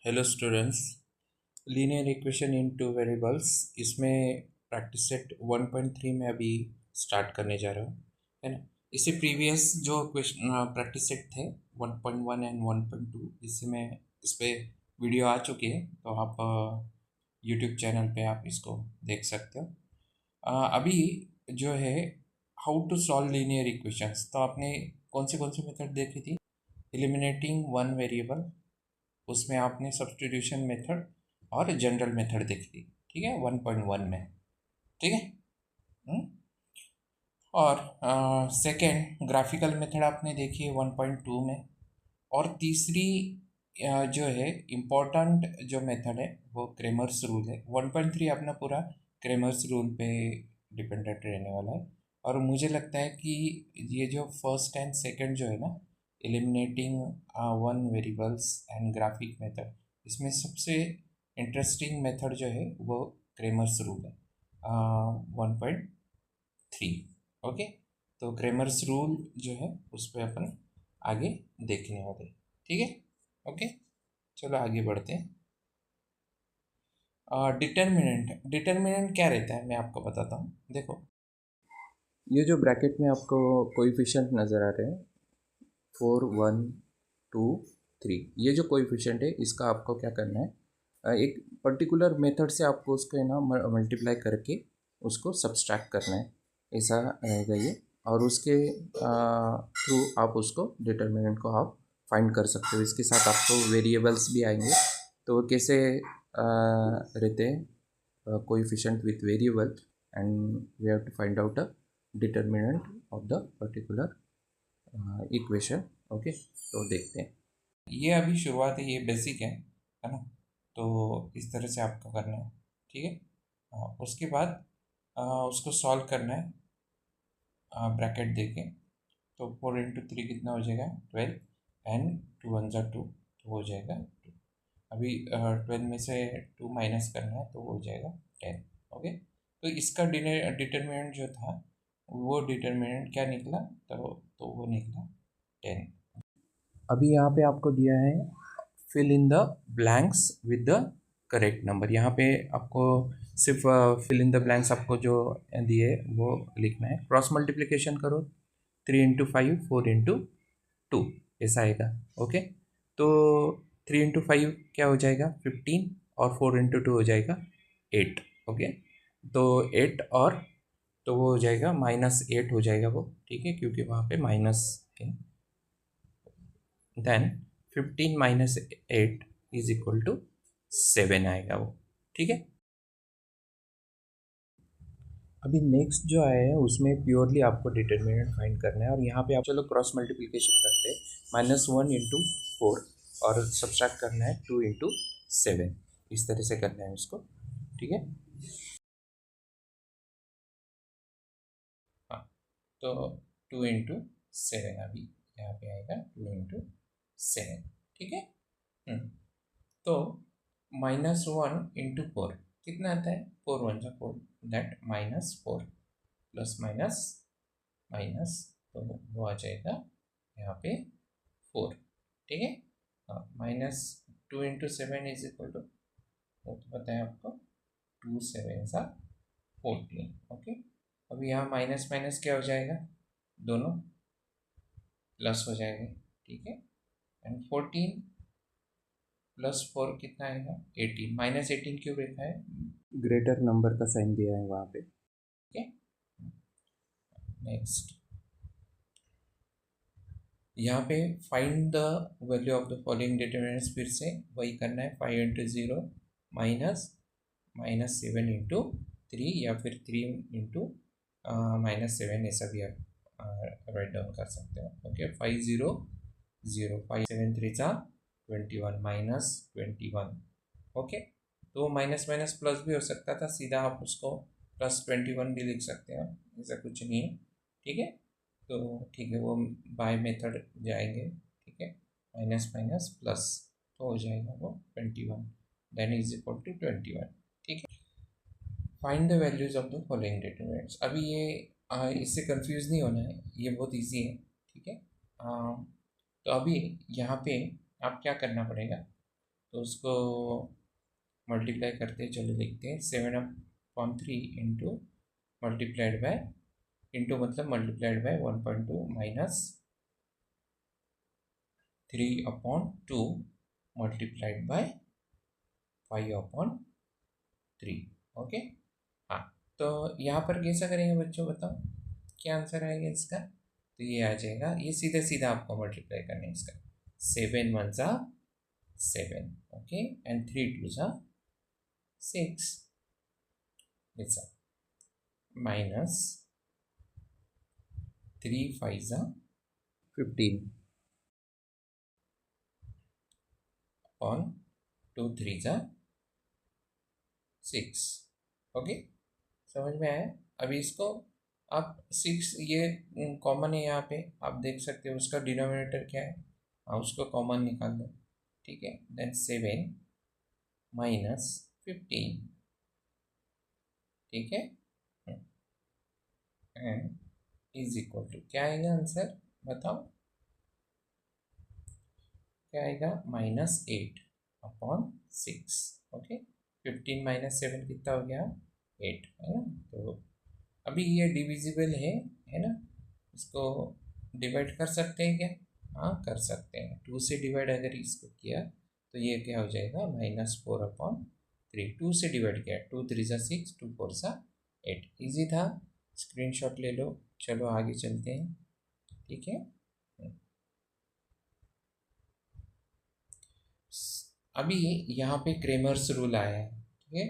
Hello students, linear equation in two variables इसमें practice set 1.3 में अभी स्टार्ट करने जा रहा हूँ, है ना। इससे प्रीवियस जो क्वेश्चन प्रैक्टिस सेट थे 1.1 एंड 1.2, इससे में इस पे वीडियो आ चुकी है, तो आप यूट्यूब चैनल पे आप इसको देख सकते हो। अभी जो है how to solve linear equations, तो आपने कौन से मेथड देखी थी? एलिमिनेटिंग वन वेरिएबल, उसमें आपने सब्स्टिट्यूशन मेथड और जनरल मेथड देख ली, ठीक है, 1.1 में, ठीक है। हम्म? और सेकेंड ग्राफिकल मेथड आपने देखी है 1.2 में। और तीसरी जो है इम्पोर्टेंट जो मेथड है वो क्रेमर्स रूल है। 1.3 अपना पूरा क्रेमर्स रूल पे डिपेंडेंट रहने वाला है। और मुझे लगता है कि ये जो फर्स्ट एंड सेकंड जो है ना, eliminating one variables and graphic method, इसमें सबसे इंटरेस्टिंग मेथड जो है वो क्रेमर्स रूल है 1.3। ओके, तो क्रेमर्स रूल जो है उस पर अपन आगे देखने वाले, ठीक है। ओके, चलो आगे बढ़ते हैं। डिटर्मिनेंट, डिटर्मिनेंट क्या रहता है मैं आपको बताता हूँ। देखो, ये जो ब्रैकेट में आपको कोएफिशिएंट नज़र आ रहे हैं 4, 1, 2, 3, ये जो कोएफिशिएंट है इसका आपको क्या करना है, एक पर्टिकुलर मेथड से आपको उसको ना मल्टीप्लाई करके उसको सब्सट्रैक्ट करना है, ऐसा रहेगा ये। और उसके थ्रू आप उसको डिटर्मिनेंट को आप फाइंड कर सकते हो। इसके साथ आपको वेरिएबल्स भी आएंगे, तो वो कैसे रहते हैं, coefficient with variable, and we have to find out a determinant of the particular equation. Okay, तो देखते हैं। ये अभी शुरुआत है, ये बेसिक है ना। तो इस तरह से आपको करना है, ठीक है। उसके बाद उसको सॉल्व करना है ब्रैकेट देके। तो 4 × 3 कितना हो जाएगा? 12, एंड 2 1 ज़ा 2, तो हो जाएगा 2। अभी 12 में से 2 माइनस करना है तो हो जाएगा 10। ओके, तो इसका डिटर्मिनेंट जो था वो डिटर्मिनेंट क्या निकला? तो वो निकला 10। अभी यहाँ पे आपको दिया है fill in the blanks with the correct number. यहाँ पे आपको सिर्फ फिल इन द ब्लैंक्स आपको जो दिए वो लिखना है। क्रॉस मल्टीप्लिकेशन करो, 3 × 5 4 × 2 ऐसा आएगा। ओके, तो 3 × 5 क्या हो जाएगा? 15, और 4 × 2 हो जाएगा 8। ओके, तो 8 और तो वो हो जाएगा -8 हो जाएगा वो, ठीक है, क्योंकि वहाँ पे माइनस है। देन 15 - 8 = 7 आएगा वो, ठीक है। अभी नेक्स्ट जो आया है उसमें प्योरली आपको डिटर्मिनेंट फाइंड करना है। और यहाँ पे आप चलो क्रॉस मल्टीप्लिकेशन करते हैं, -1 × 4 और सब्सट्रैक्ट करना है 2 × 7, इस तरह से करना है उसको, ठीक है। हाँ, तो 2 × 7 अभी यहाँ पे आएगा 2 × 7, ठीक है। तो -1 × 4 कितना आता है? 4 1 ज़ा 4, दैट -4 प्लस माइनस माइनस, तो वो आ जाएगा यहाँ पे 4, ठीक है। हाँ, -2 × 7 = वो तो पता है आपको, 2 7 ज़ा 14। ओके, अब यहाँ माइनस माइनस क्या हो जाएगा? दोनों प्लस हो जाएंगे, ठीक है। एंड 14 + 4 कितना आएगा? 18। -18 क्यों लिखा है? ग्रेटर नंबर का साइन दिया है वहाँ पे, ठीक है। नेक्स्ट, यहाँ पे find the value of the following determinants, फिर से वही करना है। 5 × 0 -7 × 3, या फिर 3 × -7, ऐसा भी आप राइट डाउन कर सकते हो। ओके, 5 0 0, 5 7 3 ज़ा 21, -21। ओके, तो माइनस माइनस प्लस भी हो सकता था, सीधा आप उसको +21 भी लिख सकते हो, ऐसा कुछ नहीं है, ठीक है। तो ठीक है, वो बाय मेथड जाएंगे, ठीक है। माइनस माइनस प्लस, तो हो जाएगा वो 21, देन = 21, ठीक है। Find the values of the following determinants. अभी ये इससे कंफ्यूज नहीं होना है, ये बहुत इजी है, ठीक है। तो अभी यहाँ पे आप क्या करना पड़ेगा, तो उसको मल्टीप्लाई करते चलो देखते हैं। 7/3 इंटू मल्टीप्लाइड बाय, इंटू मतलब multiplied by 1.2 minus 3/2 multiplied by 5/3। Okay, हाँ। तो यहाँ पर कैसा करेंगे बच्चों, बताओ क्या आंसर आएगा इसका। तो ये आ जाएगा, ये सीधा सीधा आपको मल्टीप्लाई करना है इसका। 7 1 जा 7, ओके, एंड 3 2 जा 6, ऐसा, माइनस 3 5 जा 15 अपॉन 2 3 जा 6। ओके, समझ में आया। अभी इसको आप 6, ये कॉमन है यहाँ पे, आप देख सकते हो उसका डिनोमिनेटर क्या है, हाँ उसको कॉमन निकाल दो, ठीक है। देन 7 माइनस 15, ठीक है, एंड इज इक्वल टू क्या आएगा आंसर, बताओ क्या आएगा, -8/6। ओके, 15 माइनस 7 कितना हो गया, 8, है ना। तो अभी ये डिविजिबल है ना, इसको डिवाइड कर सकते हैं क्या, हाँ कर सकते हैं। 2 से डिवाइड अगर इसको किया तो ये क्या हो जाएगा, -4/3। 2 से डिवाइड किया, 2 3 जा 6, 2 4 जा 8। ईजी था, स्क्रीनशॉट ले लो। चलो आगे चलते हैं, ठीक है। अभी यहाँ पे क्रेमर्स रूल आया है, ठीक है।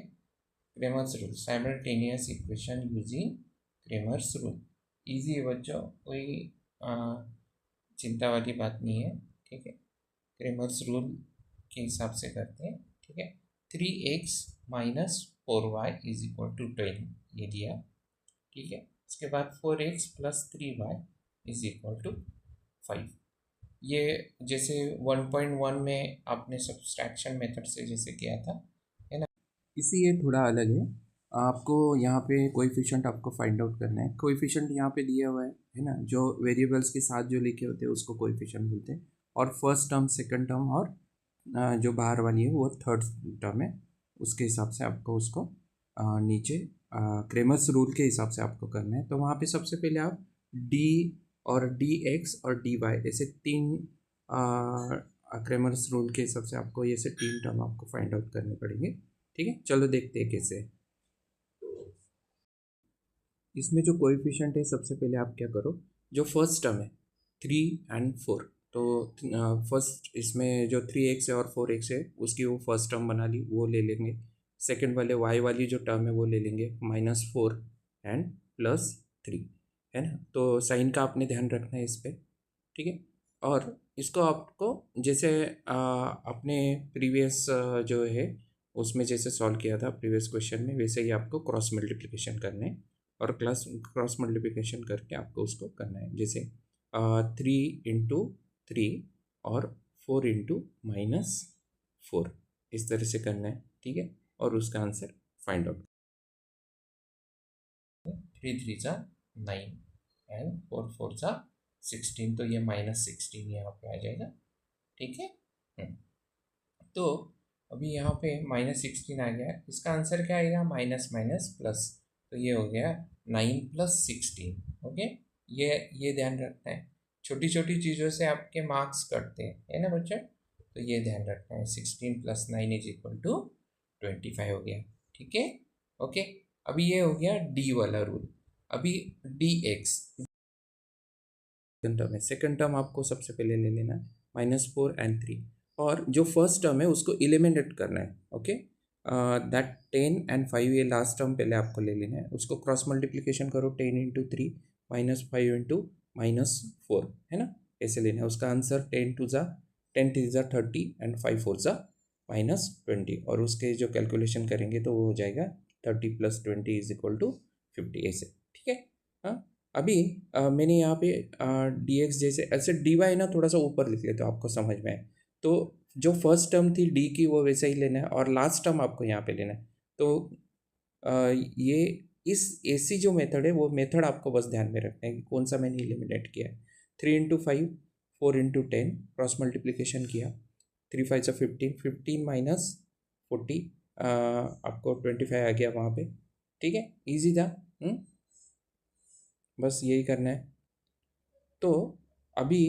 Cramer's rule, simultaneous equation using Cramer's rule. Easy है बच्चों, कोई चिंता वाली बात नहीं है, ठीक है। क्रेमर्स रूल के हिसाब से करते हैं, ठीक है। 3x minus 4y is equal to 10, ये दिया, ठीक है। इसके बाद 4x plus 3y is equal to 5। ये जैसे 1.1 में आपने सब्सट्रैक्शन मेथड से जैसे किया था, है ना, इसी ये थोड़ा अलग है। आपको यहाँ पे कोएफिशिएंट आपको फाइंड आउट करना है। कोएफिशिएंट यहाँ पे दिया हुआ है ना, जो वेरिएबल्स के साथ जो लिखे होते हैं उसको कोएफिशिएंट बोलते हैं। और फर्स्ट टर्म, सेकंड टर्म, और जो बाहर वाली है वो थर्ड टर्म है। उसके हिसाब से आपको उसको नीचे क्रेमर्स रूल के हिसाब से आपको करना है। तो वहाँ पे सबसे पहले आप डी और डी एक्स और डी वाई ऐसे तीन क्रेमर्स रूल के हिसाब से आपको ये से तीन टर्म आपको फाइंड आउट करने पड़ेंगे, ठीक है। चलो देखते हैं कैसे। इसमें जो कोएफिशिएंट है, सबसे पहले आप क्या करो, जो फर्स्ट टर्म है 3 और 4, तो फर्स्ट इसमें जो 3x है और 4x है उसकी वो फर्स्ट टर्म बना ली, वो ले लेंगे। सेकंड वाले y वाली जो टर्म है वो ले लेंगे, -4 एंड +3, है ना। तो साइन का आपने ध्यान रखना है इस पर, ठीक है। और इसको आपको जैसे अपने प्रीवियस जो है उसमें जैसे सॉल्व किया था प्रीवियस क्वेश्चन में, वैसे ही आपको क्रॉस मल्टीप्लिकेशन करना है। और क्रॉस मल्टीप्लिकेशन करके आपको उसको करना है, जैसे 3 × 3 और 4 × -4, इस तरह से करना है, ठीक है। और उसका आंसर फाइंड आउट। 3 3 जा 9 एंड 4 4 जा 16, तो ये -16 यहाँ पे आ जाएगा, ठीक है। तो अभी यहाँ पे -16 आ गया, इसका आंसर क्या आएगा, माइनस माइनस प्लस, तो ये हो गया 9 + 16। ओके, ये ध्यान रखना है, छोटी छोटी चीज़ों से आपके मार्क्स कटते हैं, है ना बच्चों। तो ये ध्यान रखना है, 16 + 9 इज इक्वल टू 25 हो गया, ठीक है। ओके, अभी ये हो गया डी वाला रूल। अभी डी एक्स सेकंड टर्म है, सेकंड टर्म आपको सबसे पहले ले लेना है, -4 और 3। और जो फर्स्ट टर्म है उसको एलिमिनेट करना है, ओके। दैट 10 और 5, ये लास्ट टर्म पहले आपको ले लेना है, उसको क्रॉस मल्टीप्लिकेशन करो, 10 × 3 -5 × -4, है ना, ऐसे लेना है। उसका आंसर 10 2 जा 10 3 जा 30 एंड 5 4 जा -20, और उसके जो कैलकुलेशन करेंगे तो वो हो जाएगा 30 + 20 इज इक्वल टू 50, ऐसे, ठीक है। हाँ, अभी मैंने यहाँ पे डी एक्स जैसे ऐसे डी वाई ना थोड़ा सा ऊपर लिख लेते हो, आपको समझ में आए। तो जो फर्स्ट टर्म थी डी की वो वैसे ही लेना है, और लास्ट टर्म आपको यहाँ पे लेना है। तो ये इस ऐसी जो मेथड है वो मेथड आपको बस ध्यान में रखना है कि कौन सा मैंने एलिमिनेट किया है। 3 × 5 4 × 10 क्रॉस मल्टीप्लिकेशन किया, 3 5 से 15, 15 माइनस 40, आपको 25 आ गया वहाँ पे। ठीक है, इजी था। बस यही करना है। तो अभी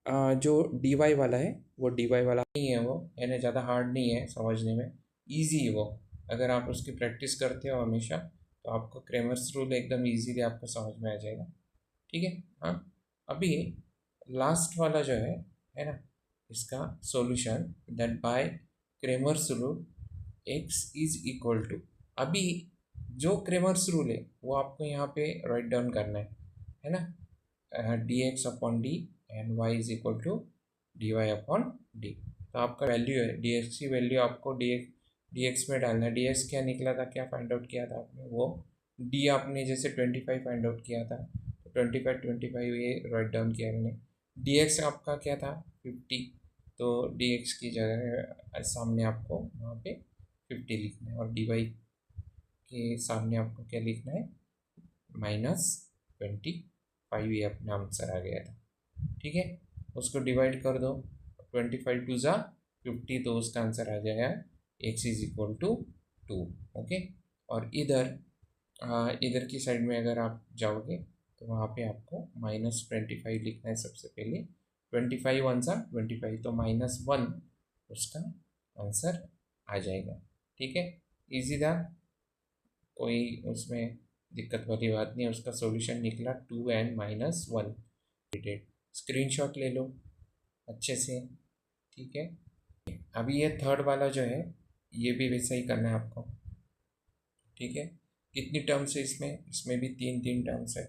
जो डी वाई वाला है वो डी वाई वाला नहीं है, वो यानी ज़्यादा हार्ड नहीं है समझने में, इजी है वो। अगर आप उसकी प्रैक्टिस करते हो हमेशा तो आपको क्रेमर्स रूल एकदम इजीली आपको समझ में आ जाएगा। ठीक है। हाँ, अभी लास्ट वाला जो है ना, इसका solution that by Cramer's rule x is equal to, अभी जो क्रेमर्स रूल है वो आपको यहाँ पे राइट डाउन करना है ना, D x upon D and y is equal to D y upon D. तो आपका वैल्यू है डी एक्स की वैल्यू आपको डी एक्स में डालना है। डी एक्स क्या निकला था, क्या फाइंड आउट किया था आपने, वो डी आपने जैसे 25 फाइंड आउट किया था, तो 25 ये राइट डाउन किया मैंने। डी एक्स आपका क्या था 50, तो डी एक्स की जगह सामने आपको वहाँ पे 50 लिखना है, और डी वाई के सामने आपको क्या लिखना है, -25, ये अपना आंसर आ गया था। ठीक है, उसको डिवाइड कर दो, 25 2 ज़ा 50, तो उसका आंसर आ जाएगा x is equal to 2। Okay, और इधर की साइड में अगर आप जाओगे तो वहाँ पे आपको -25 लिखना है सबसे पहले। 25 1 ज़ा 25, तो -1 उसका आंसर आ जाएगा। ठीक है, इजी था, कोई उसमें दिक्कत वाली बात नहीं है। उसका सॉल्यूशन निकला 2n - 1। स्क्रीनशॉट ले लो अच्छे से। ठीक है, अभी ये थर्ड वाला जो है ये भी वैसा ही करना है आपको। ठीक है, कितनी टर्म्स है इसमें, इसमें भी 3 टर्म्स है।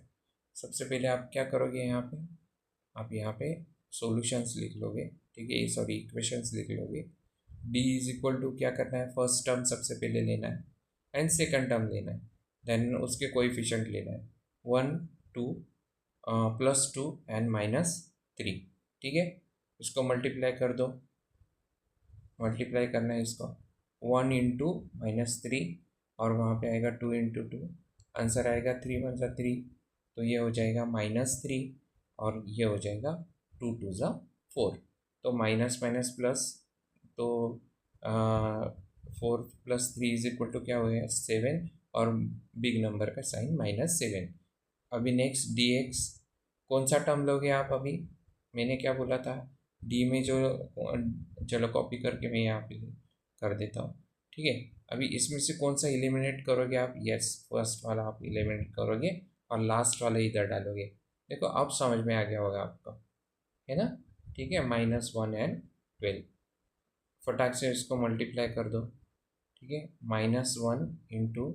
सबसे पहले आप क्या करोगे, यहाँ पे आप यहाँ पे सॉल्यूशंस लिख लोगे। ठीक है, सॉरी इक्वेशंस लिख लोगे। d इज इक्वल टू क्या करना है, फर्स्ट टर्म सबसे पहले लेना है एंड सेकंड टर्म लेना है, देन उसके कोएफिशिएंट लेना है 1 2 +2 एंड -3। ठीक है, इसको मल्टीप्लाई कर दो, मल्टीप्लाई करना है इसको 1 इंटू -3, और वहाँ पे आएगा 2 इंटू 2, आंसर आएगा 3 1 ज़ा 3, तो ये हो जाएगा -3, और ये हो जाएगा 2 2 ज़ा 4, तो माइनस माइनस प्लस, तो 4 + 3 इज इक्वल टू क्या हो गया 7, और बिग नंबर का साइन -7। अभी नेक्स्ट डी एक्स, कौन सा टर्म लोगे आप, अभी मैंने क्या बोला था डी में जो, चलो कॉपी करके मैं यहाँ पे कर देता हूँ। ठीक है, अभी इसमें से कौन सा एलिमिनेट करोगे आप, यस फर्स्ट वाला आप एलिमिनेट करोगे और लास्ट वाला इधर डालोगे। देखो अब समझ में आ गया होगा आपको, है ना। ठीक है, -1 एंड 12, फटाक से इसको मल्टीप्लाई कर दो। ठीक है, -1 इंटू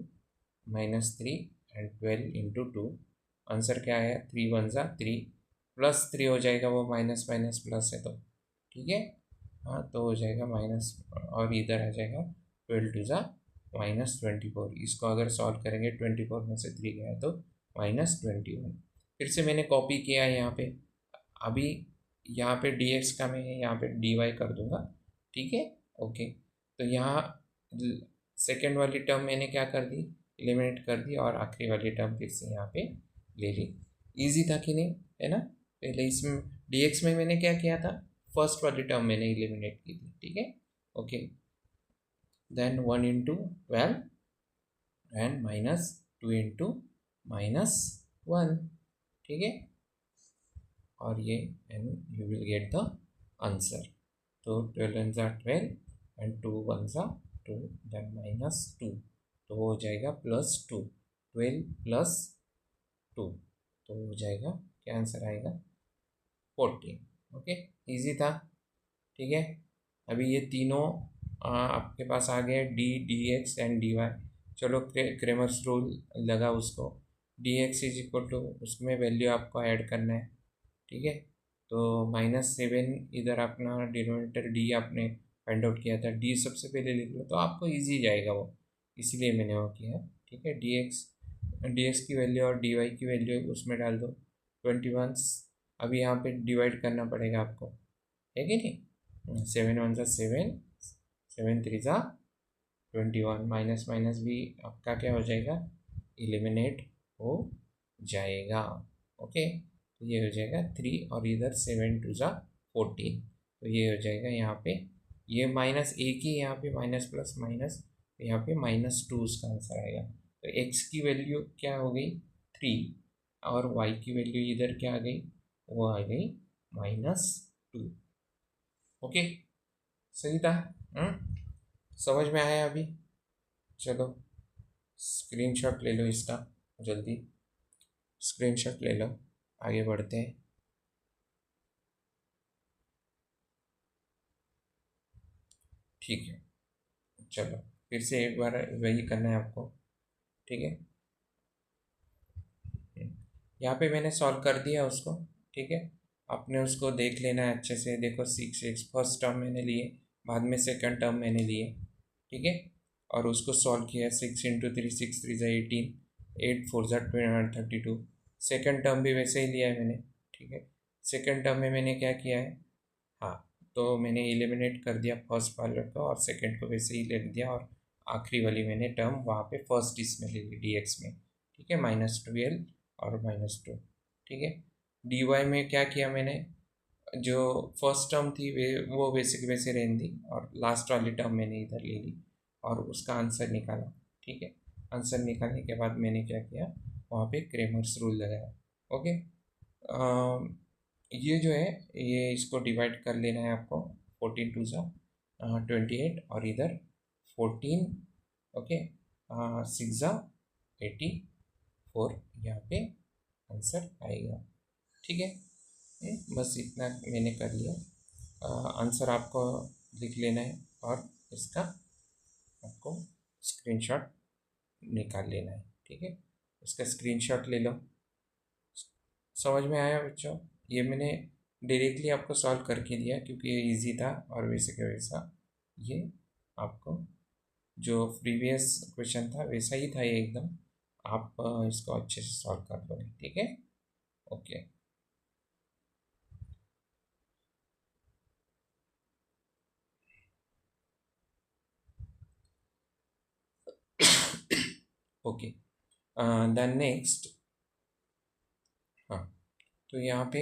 -3 एंड 12 इंटू 2, आंसर क्या है 3 1 ज़ा 3, +3 हो जाएगा, वो माइनस माइनस प्लस है तो। ठीक है, हाँ तो हो जाएगा माइनस, और इधर आ जाएगा 12 2 ज़ा -24। इसको अगर सॉल्व करेंगे 24 में से 3 गया तो -21। फिर से मैंने कॉपी किया है यहाँ पे, अभी यहाँ पे dx का मैं यहाँ पे dy कर दूंगा। ठीक है, ओके, तो यहाँ सेकेंड वाली टर्म मैंने क्या कर दी, एलिमिनेट कर दी, और आखिरी वाली टर्म फिर से यहाँ पे ले ली। इजी था कि नहीं, है ना। पहले इसमें dx में मैंने क्या किया था, फर्स्ट वाली टर्म मैंने एलिमिनेट की थी। ठीक है, okay, then 1 into 12 and -2 into -1। ठीक है, और ये and you will get the answer. तो 12 1 ज़ा 12 एंड 2 1 ज़ा 2, देन -2, तो हो जाएगा +2, 12 + 2, तो हो जाएगा क्या आंसर आएगा 14। ओके, इजी था। ठीक है, अभी ये तीनों आपके पास आ गए, D D x and D y. चलो क्रेमर्स रूल लगा उसको, D x is equal to, उसमें वैल्यू आपको ऐड करना है। ठीक है, तो -7 इधर अपना डिनोमिनेटर डी आपने फाइंड आउट किया था, डी सबसे पहले लिख लो तो आपको इजी जाएगा वो, इसलिए मैंने वो किया। ठीक है, डी एक्स की वैल्यू और डी वाई की वैल्यू उसमें डाल दो 21। अभी यहाँ पे डिवाइड करना पड़ेगा आपको, है कि नहीं। 7 1 ज़ा 7, 7 3 ज़ा 21, माइनस माइनस भी आपका क्या हो जाएगा, एलिमिनेट हो जाएगा। ओके, तो ये हो जाएगा 3, और इधर 7 2 ज़ा 14, तो ये हो जाएगा यहाँ पे ये माइनस एक ही, यहाँ पे माइनस प्लस माइनस, यहाँ पे -2 उसका आंसर आएगा। तो एक्स की वैल्यू क्या हो गई 3, और वाई की वैल्यू इधर क्या आ गई, वो आ गई -2। ओके, सही था। समझ में आया अभी? चलो स्क्रीनशॉट ले लो इसका, जल्दी स्क्रीनशॉट ले लो, आगे बढ़ते हैं। ठीक है, चलो फिर से एक बार वही करना है आपको। ठीक है, यहाँ पे मैंने सॉल्व कर दिया उसको। ठीक है, आपने उसको देख लेना है अच्छे से। देखो 6x फर्स्ट टर्म मैंने लिए, बाद में सेकंड टर्म मैंने लिए। ठीक है, और उसको सॉल्व किया। 6 × 3 6 3 18, 8 4 32। सेकंड टर्म भी वैसे ही लिया है मैंने। ठीक है, सेकंड टर्म में मैंने क्या किया है, हाँ, तो मैंने एलिमिनेट कर दिया फर्स्ट वाले को और सेकंड को वैसे ही लिख दिया, और आखिरी वाली मैंने टर्म वहाँ पे फर्स्ट इसमें ले ली dx में। ठीक है, -12 और -2। ठीक है, dy में क्या किया मैंने, जो फर्स्ट टर्म थी वे वो वैसे की वैसे रहने दी, और लास्ट वाली टर्म मैंने इधर ले ली और उसका आंसर निकाला। ठीक है, आंसर निकालने के बाद मैंने क्या किया, वहाँ पे क्रेमर्स रूल लगाया। ओके, ये जो है, ये इसको डिवाइड कर लेना है आपको। 14 × 2 = 28, और इधर 14, ओके, 6 × 84, यहाँ पे आंसर आएगा। ठीक है, बस इतना मैंने कर लिया। आंसर आपको लिख लेना है, और इसका आपको स्क्रीनशॉट निकाल लेना है। ठीक है, इसका स्क्रीनशॉट ले लो। समझ में आया बच्चों? ये मैंने डायरेक्टली आपको सॉल्व करके दिया क्योंकि ये इजी था, और वैसे का वैसा ये आपको जो प्रीवियस क्वेश्चन था वैसा ही था ये एकदम। आप इसको अच्छे से सॉल्व कर लोगे। ठीक है, ओके। ओके, देन नेक्स्ट, हाँ, तो यहाँ पे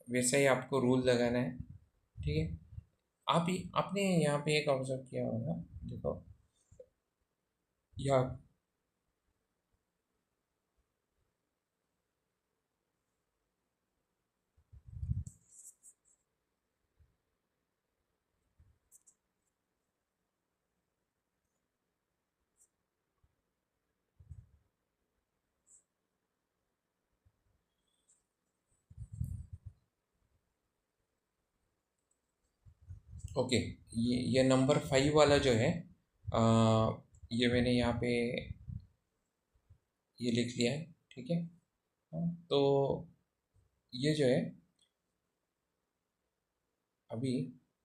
वैसे ही आपको रूल लगाना है। ठीक है, आप ही आपने यहाँ पे एक ऑब्जर्व किया होगा, देखो यहाँ, ओके, ये नंबर 5 वाला जो है, आ, ये मैंने यहाँ पे ये लिख लिया है। ठीक है, तो ये जो है, अभी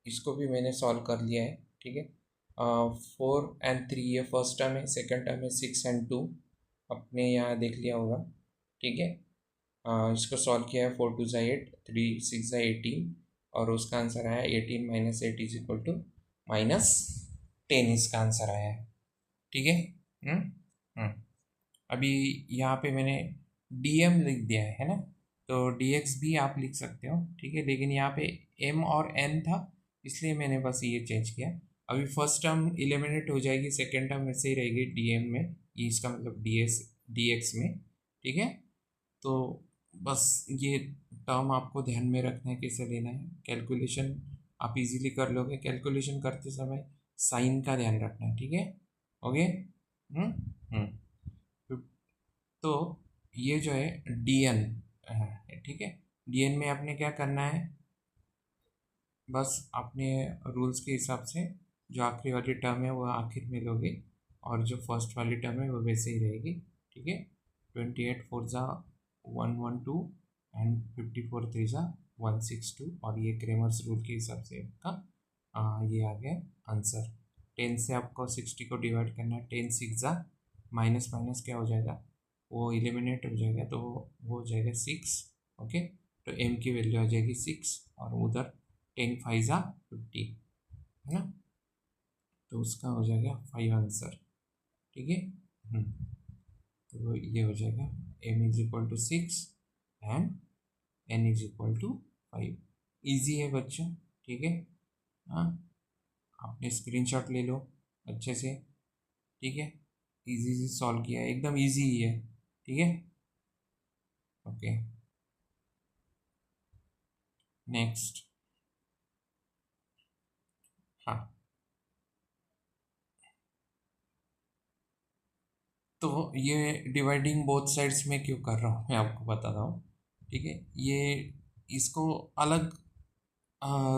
इसको भी मैंने सॉल्व कर लिया है। ठीक है, 4 और 3 ये फर्स्ट टर्म है, सेकंड टर्म है 6 और 2, अपने यहाँ देख लिया होगा। ठीक है, इसको सॉल्व किया है। 4 × 2 = 8, 3 × 6 = 18, और उसका आंसर आया 18 - 8 = -10, इसका आंसर आया है। ठीक है, हम्म हम्म अभी यहाँ पे मैंने dm लिख दिया है ना, तो dx भी आप लिख सकते हो। ठीक है, लेकिन यहाँ पे m और n था, इसलिए मैंने बस ये चेंज किया। अभी फर्स्ट टर्म एलिमिनेट हो जाएगी, सेकेंड टर्म वैसे ही रहेगी dm में, ये इसका मतलब dx में। ठीक है, तो बस ये टर्म आपको ध्यान में रखना है, कैसे लेना है। कैलकुलेशन आप इजीली कर लोगे, कैलकुलेशन करते समय साइन का ध्यान रखना है। ठीक है, ओके। हम्म हम्म तो ये जो है dn है। ठीक है, dn में आपने क्या करना है, बस अपने रूल्स के हिसाब से जो आखिरी वाली टर्म है वो आखिर में लोगे, और जो फर्स्ट वाली टर्म है वो वैसे ही रहेगी। ठीक है, 28 4 ज़ा 112, एंड 54 3 ज़ा 162, और ये क्रेमर्स रूल के हिसाब से आपका ये आ गया आंसर। 10 से आपको 60 को डिवाइड करना है। 10 6 ज़ा माइनस माइनस क्या हो जाएगा, वो एलिमिनेट हो जाएगा, तो वो हो जाएगा 6। ओके, तो m की वैल्यू आ जाएगी 6, और उधर 10 5 ज़ा 50, है ना, तो उसका हो जाएगा 5 आंसर। ठीक है, तो ये हो जाएगा m = 6 एंड n = 5। ईजी है बच्चों। ठीक है, हाँ, आपने स्क्रीनशॉट ले लो अच्छे से, ठीक है। इजी से सॉल्व किया है, एकदम इजी ही है, ठीक है। Okay, next. हाँ, तो ये डिवाइडिंग बोथ साइड्स में क्यों कर रहा हूँ मैं आपको बताता हूँ, ठीक है। ये इसको अलग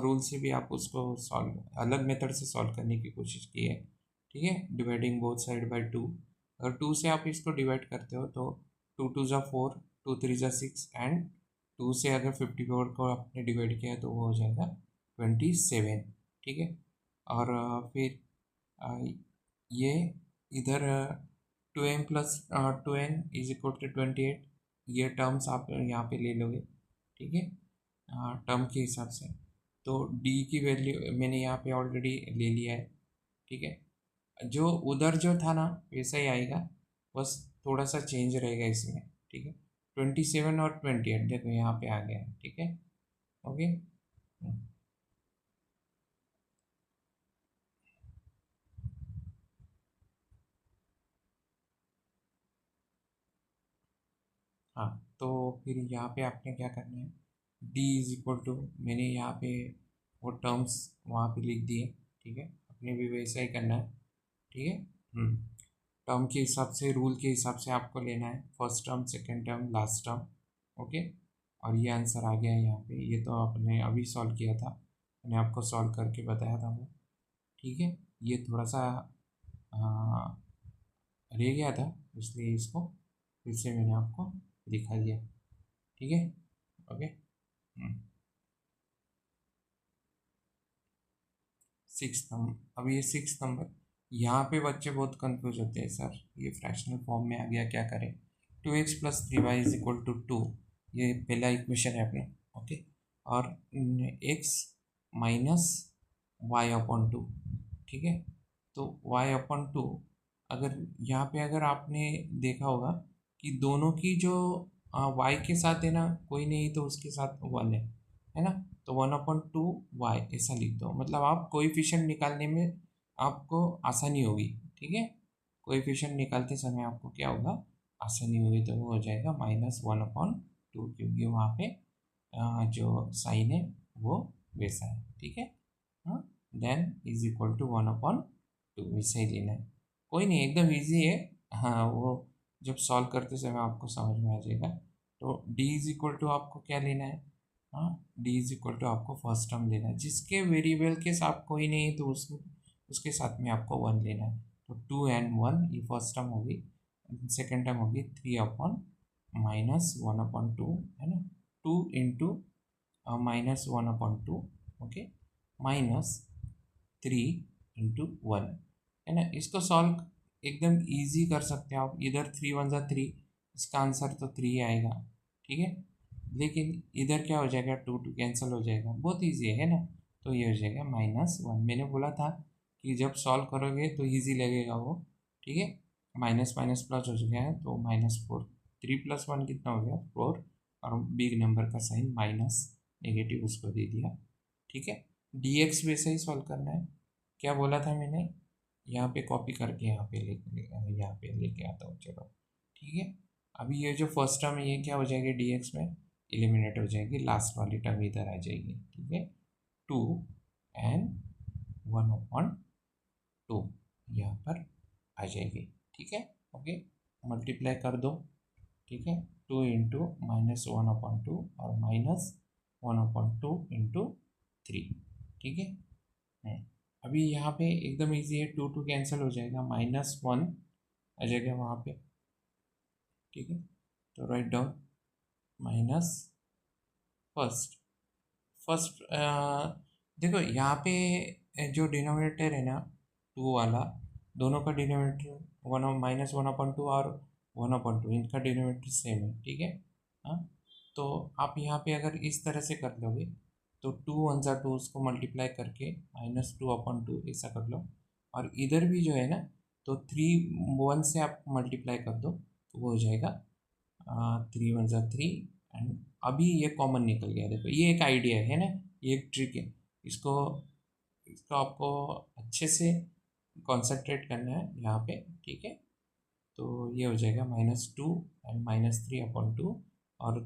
रूल से भी आप उसको सॉल्व, अलग मेथड से सॉल्व करने की कोशिश की है, ठीक है। Dividing both side by two, अगर टू से आप इसको डिवाइड करते हो तो टू टू ज़ा फोर, टू थ्री ज़ा सिक्स, एंड टू से अगर 54 को आपने डिवाइड किया तो वो हो जाएगा 27, ठीक है। और फिर ये इधर 2n+2n=28, ये टर्म्स आप यहाँ पे ले लोगे, ठीक है, टर्म के हिसाब से। तो डी की वैल्यू मैंने यहाँ पे ऑलरेडी ले लिया है, ठीक है। जो उधर जो था ना वैसा ही आएगा, बस थोड़ा सा चेंज रहेगा इसमें, ठीक है। 27 और 28 देखो यहाँ पे आ गया है, ठीक है। ओके। हाँ, तो फिर यहाँ पे आपने क्या करना है, D=, मैंने यहाँ पे वो टर्म्स वहाँ पे लिख दिए, ठीक है। अपने भी वैसा ही करना है, ठीक है। टर्म के हिसाब से, रूल के हिसाब से आपको लेना है, first term, second term, last term, okay. और ये आंसर आ गया है यहाँ पे, ये तो आपने अभी सॉल्व किया था, मैंने आपको सॉल्व करके बताया था वो, ठीक है। ये थोड़ा सा रह गया था, इसलिए इसको फिर से मैंने आपको दिखा दिया, ठीक है। ओके। 6 नंबर, अब ये 6 नंबर, यहाँ पे बच्चे बहुत कंफ्यूज होते हैं, सर ये फ्रैक्शनल फॉर्म में आ गया, क्या करें। 2x+3y=2, ये पहला इक्वेशन है अपना, ओके। और x -y/2, ठीक है। तो y/2, अगर यहाँ पे अगर आपने देखा होगा कि दोनों की जो y के साथ है ना, कोई नहीं तो उसके साथ 1 है ना। तो 1/2y ऐसा लिख दो, मतलब आप कोएफिशिएंट निकालने में आपको आसानी होगी, ठीक है। कोएफिशिएंट निकालते समय आपको क्या होगा, आसानी होगी, तो वो हो जाएगा -1/2, क्योंकि वहाँ पे जो साइन है वो वैसा है, ठीक है। हाँ, देन =1/2, वैसे ही लेना है, कोई नहीं, एकदम इजी है। हाँ, वो जब सॉल्व करते समय आपको समझ में आ जाएगा। तो D= आपको क्या लेना है, हाँ, D= आपको फर्स्ट टर्म लेना है, जिसके वेरिएबल के साथ कोई नहीं है तो उसके साथ में आपको 1 लेना है। तो 2 and 1, ये फर्स्ट टर्म होगी, सेकेंड टर्म होगी 3/-1/2, है ना। 2 × -1/2, ओके, -3 × 1, है ना। इसको सॉल्व एकदम इजी कर सकते हैं आप, इधर 3 × 1 = 3, इसका आंसर तो 3 आएगा, ठीक है। लेकिन इधर क्या हो जाएगा, 2 कैंसिल हो जाएगा, बहुत ईजी है ना। तो ये हो जाएगा -1, मैंने बोला था कि जब सॉल्व करोगे तो ईजी लगेगा वो, ठीक है। माइनस माइनस प्लस हो गया है तो -4, 3+1 कितना हो गया, 4, और बिग नंबर का साइन माइनस, नेगेटिव उसको दे दिया, ठीक है। dx वैसे ही सॉल्व करना है, क्या बोला था मैंने, यहाँ पे कॉपी करके यहाँ पे लेके आता हूँ, चलो, ठीक है। अभी ये जो फर्स्ट टर्म है ये क्या हो जाएगी, dx में एलिमिनेट हो जाएगी, लास्ट वाली टर्म इधर आ जाएगी, ठीक है। 2 and 1/2 यहाँ पर आ जाएगी, ठीक है। ओके, मल्टीप्लाई कर दो, ठीक है। 2 × -1/2 और -1/2 × 3, ठीक है। अभी यहाँ पे एकदम इजी है, 2 कैंसिल हो जाएगा, -1 आ जाएगा वहाँ पे, ठीक है। तो write down minus first, first देखो यहाँ पे जो डिनोमिनेटर है ना, 2 वाला, दोनों का डिनोमिनेटर -1/2 और 1/2, इनका डिनोमिनेटर सेम है, ठीक है। हाँ, तो आप यहाँ पे अगर इस तरह से कर लोगे तो 2 × 1 = 2, उसको मल्टीप्लाई करके -2/2 ऐसा कर लो, और इधर भी जो है ना, तो 3 1 से आप मल्टीप्लाई कर दो तो वो हो जाएगा 3 × 1 = 3, एंड अभी ये कॉमन निकल गया, देखो ये एक आइडिया है ना, ये एक ट्रिक है, इसको इसको आपको अच्छे से कॉन्सेंट्रेट करना है यहाँ पे, ठीक है। तो ये हो जाएगा -2 एंड -3/2, और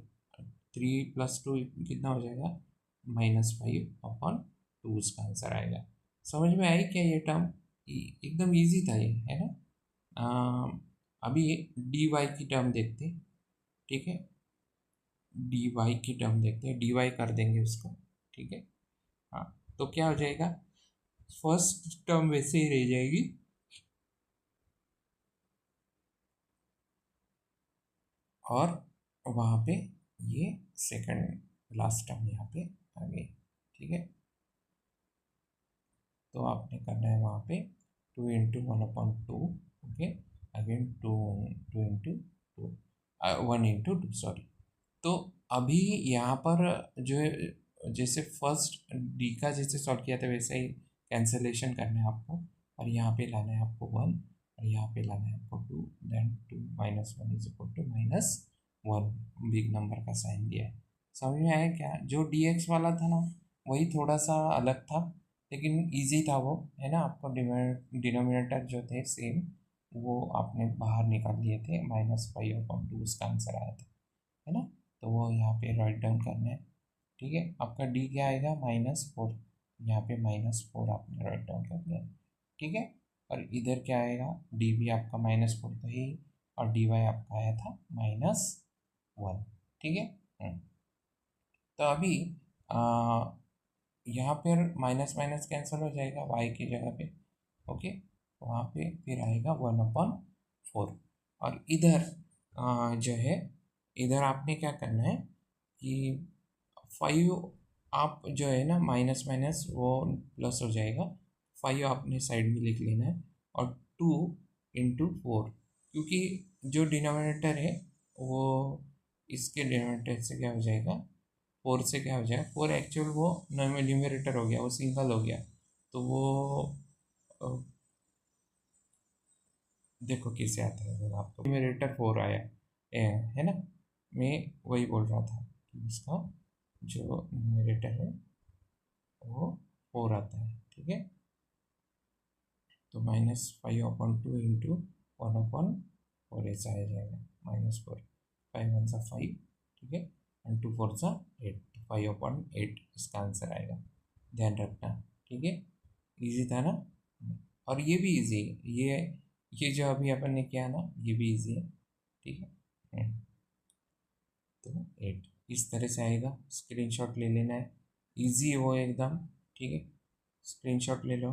3 + 2 कितना हो जाएगा, -5/2, उसका आंसर आएगा। समझ में आई क्या ये टर्म? एकदम इजी था ये, है ना। अभी dy की टर्म देखते हैं, ठीक है। dy की टर्म देखते हैं, dy कर देंगे उसको, ठीक है। हाँ, तो क्या हो जाएगा, फर्स्ट टर्म वैसे ही रह जाएगी, और वहाँ पे ये सेकंड लास्ट टर्म यहाँ पे आ गई, ठीक है। तो आपने करना है वहाँ पे 2 × 1/2, ओके, अगेन 2 × 2, 1 × 2, सॉरी। तो अभी यहाँ पर जो है, जैसे फर्स्ट डी का जैसे सॉल्व किया था वैसे ही कैंसलेशन करना है आपको, और यहाँ पे लाना है आपको 1, और यहाँ पे लाना है आपको 2, देन 2 - 1 = -1, बिग नंबर का साइन दिया है। समझ में आया क्या? जो डी एक्स वाला था ना, वही थोड़ा सा अलग था, लेकिन इजी था वो, है ना। आपको डिनोमिनेटर जो थे सेम, वो आपने बाहर निकाल लिए थे, -5/2 उसका आंसर आया था, है ना। तो वो यहाँ पे राइट डाउन करना है, ठीक है। आपका डी क्या आएगा, -4, यहाँ पे -4 आपने राइट डाउन कर दिया, ठीक है। और इधर क्या आएगा, डी भी आपका -4 तो ही, और डी वाई आपका आया था -1, ठीक है। तो अभी यहाँ पर माइनस माइनस कैंसिल हो जाएगा वाई की जगह पे, ओके। वहाँ पे फिर आएगा 1/4, और इधर जो है, इधर आपने क्या करना है कि 5, आप जो है ना, माइनस माइनस वो प्लस हो जाएगा, 5 आपने साइड में लिख लेना है, और 2 × 4, क्योंकि जो डिनोमिनेटर है वो इसके डिनोमिनेटर से क्या हो जाएगा, 4 से क्या हो जाएगा, 4 एक्चुअल वो न्यूमरेटर हो गया, वो सिंगल हो गया, तो वो अ, देखो कैसे आता है, अगर आपको न्यूमरेटर 4 आया, है ना। मैं वही बोल रहा था कि इसका जो न्यूमरेटर है वो 4 आता है, ठीक है। तो -5/2 × 1/4 ऐसा आ जाएगा, -4, 5 × 1 = 5, ठीक है, एंड 2 × 4 = 8, 5/8 इसका आंसर आएगा, ध्यान रखना, ठीक है। इजी था ना। और ये भी इजी है, ये जो अभी अपन ने किया ना, ये भी इजी है, ठीक है। तो 8 इस तरह से आएगा, स्क्रीनशॉट ले लेना है, इजी है वो एकदम, ठीक है। स्क्रीनशॉट ले लो।